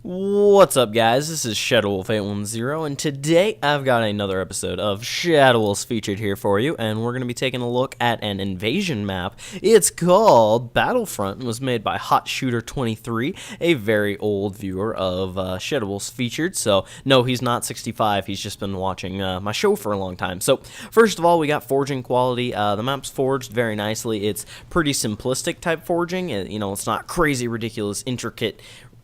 What's up, guys? This is ShadowWolf810, and today I've got another episode of ShadowWolves featured here for you, and we're going to be taking a look at an invasion map. It's called Battlefront and was made by Hot Shooter 23, a very old viewer of ShadowWolves featured. So, no, he's not 65. He's just been watching my show for a long time. So, first of all, we got forging quality. The map's forged very nicely. It's pretty simplistic type forging. It's not crazy, ridiculous, intricate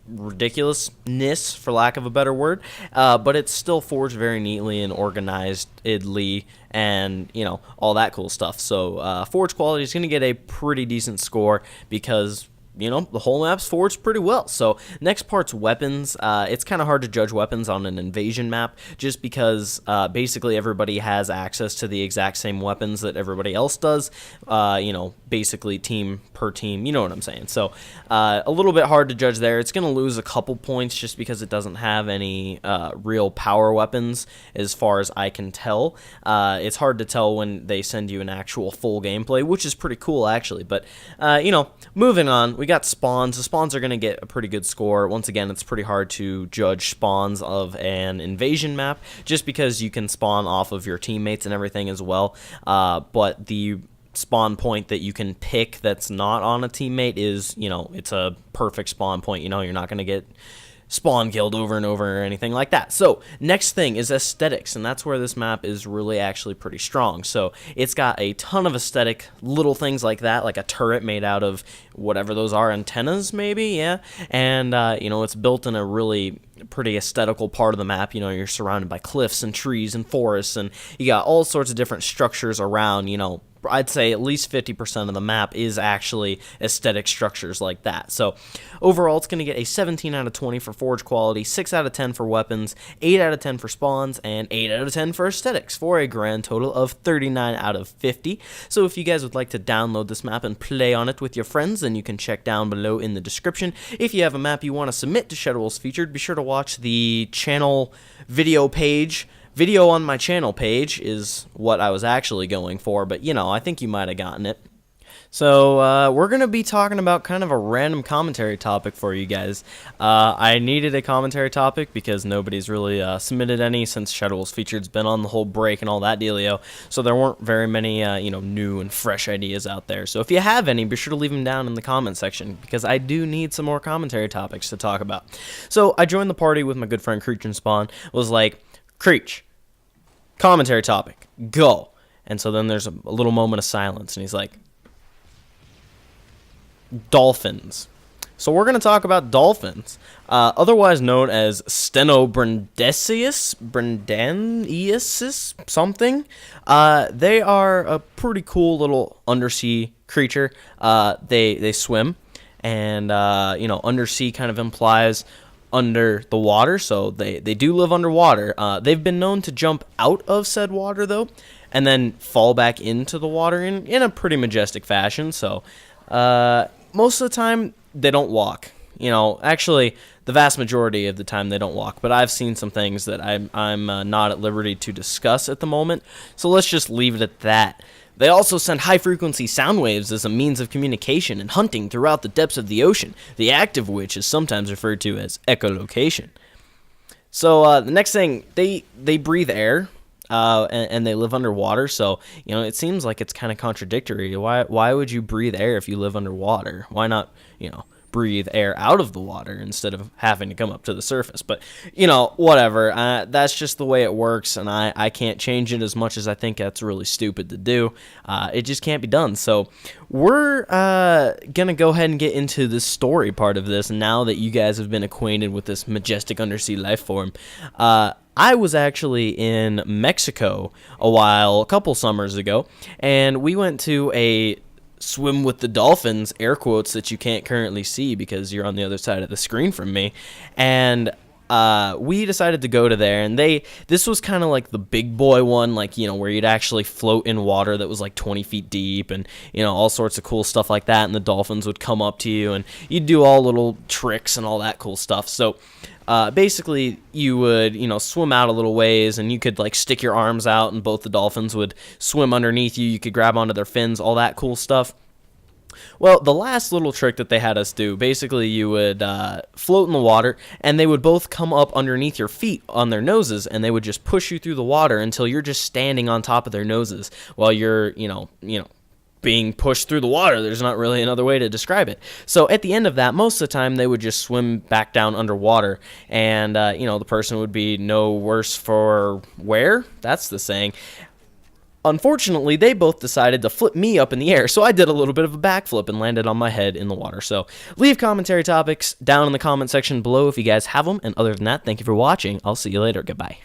ridiculousness, for lack of a better word, but it's still forged very neatly and organizedly, and all that cool stuff. So forge quality is going to get a pretty decent score because the whole map's forged pretty well. So next part's weapons. It's kind of hard to judge weapons on an invasion map just because basically everybody has access to the exact same weapons that everybody else does. Basically team per team, you know what I'm saying. So a little bit hard to judge there. It's going to lose a couple points just because it doesn't have any real power weapons as far as I can tell. It's hard to tell when they send you an actual full gameplay, which is pretty cool actually. But moving on, we got spawns. The spawns are going to get a pretty good score. Once again, it's pretty hard to judge spawns of an invasion map just because you can spawn off of your teammates and everything as well. But the spawn point that you can pick that's not on a teammate is, it's a perfect spawn point. You're not going to get spawn killed over and over or anything like that. So next thing is aesthetics, and that's where this map is really actually pretty strong. So it's got a ton of aesthetic little things like that, like a turret made out of whatever those are, antennas maybe, yeah. And it's built in a really pretty aesthetical part of the map. You're surrounded by cliffs and trees and forests, and you got all sorts of different structures around. I'd say at least 50% of the map is actually aesthetic structures like that. So overall, it's going to get a 17 out of 20 for forge quality, 6 out of 10 for weapons, 8 out of 10 for spawns, and 8 out of 10 for aesthetics, for a grand total of 39 out of 50. So if you guys would like to download this map and play on it with your friends, then you can check down below in the description. If you have a map you want to submit to ShadowWolves Featured, be sure to watch the channel video page. Video on my channel page is what I was actually going for, but I think you might have gotten it. So we're going to be talking about kind of a random commentary topic for you guys. I needed a commentary topic because nobody's really submitted any since ShadowWolves Featured's been on the whole break and all that dealio. So there weren't very many new and fresh ideas out there. So if you have any, be sure to leave them down in the comment section because I do need some more commentary topics to talk about. So I joined the party with my good friend Creech and Spawn. Was like, Creech, commentary topic, go. And so then there's a little moment of silence, and he's like, dolphins. So we're going to talk about dolphins, otherwise known as Stenobrendensis, something. They are a pretty cool little undersea creature. They swim, and undersea kind of implies under the water, so they do live underwater. They've been known to jump out of said water, though, and then fall back into the water in a pretty majestic fashion. So most of the time, they don't walk. Actually, the vast majority of the time they don't walk, but I've seen some things that I'm not at liberty to discuss at the moment, so let's just leave it at that. They also send high-frequency sound waves as a means of communication and hunting throughout the depths of the ocean, the act of which is sometimes referred to as echolocation. So the next thing, they breathe air, and they live underwater, so it seems like it's kind of contradictory. Why would you breathe air if you live underwater? Why not, breathe air out of the water instead of having to come up to the surface? But whatever, that's just the way it works, and I can't change it as much as I think that's really stupid to do. It just can't be done. So we're gonna go ahead and get into the story part of this now that you guys have been acquainted with this majestic undersea life form. I was actually in Mexico a couple summers ago, and we went to a swim with the dolphins, air quotes, that you can't currently see because you're on the other side of the screen from me, and we decided to go to there, and this was kind of like the big boy one, like where you'd actually float in water that was like 20 feet deep, and all sorts of cool stuff like that, and the dolphins would come up to you and you'd do all little tricks and all that cool stuff. So basically you would swim out a little ways, and you could like stick your arms out, and both the dolphins would swim underneath you. You could grab onto their fins, all that cool stuff. Well, the last little trick that they had us do, basically you would float in the water, and they would both come up underneath your feet on their noses, and they would just push you through the water until you're just standing on top of their noses while you're, being pushed through the water. There's not really another way to describe it. So at the end of that, most of the time they would just swim back down underwater, and the person would be no worse for wear. That's the saying. Unfortunately, they both decided to flip me up in the air, so I did a little bit of a backflip and landed on my head in the water. So leave commentary topics down in the comment section below if you guys have them, and other than that, thank you for watching. I'll see you later. Goodbye.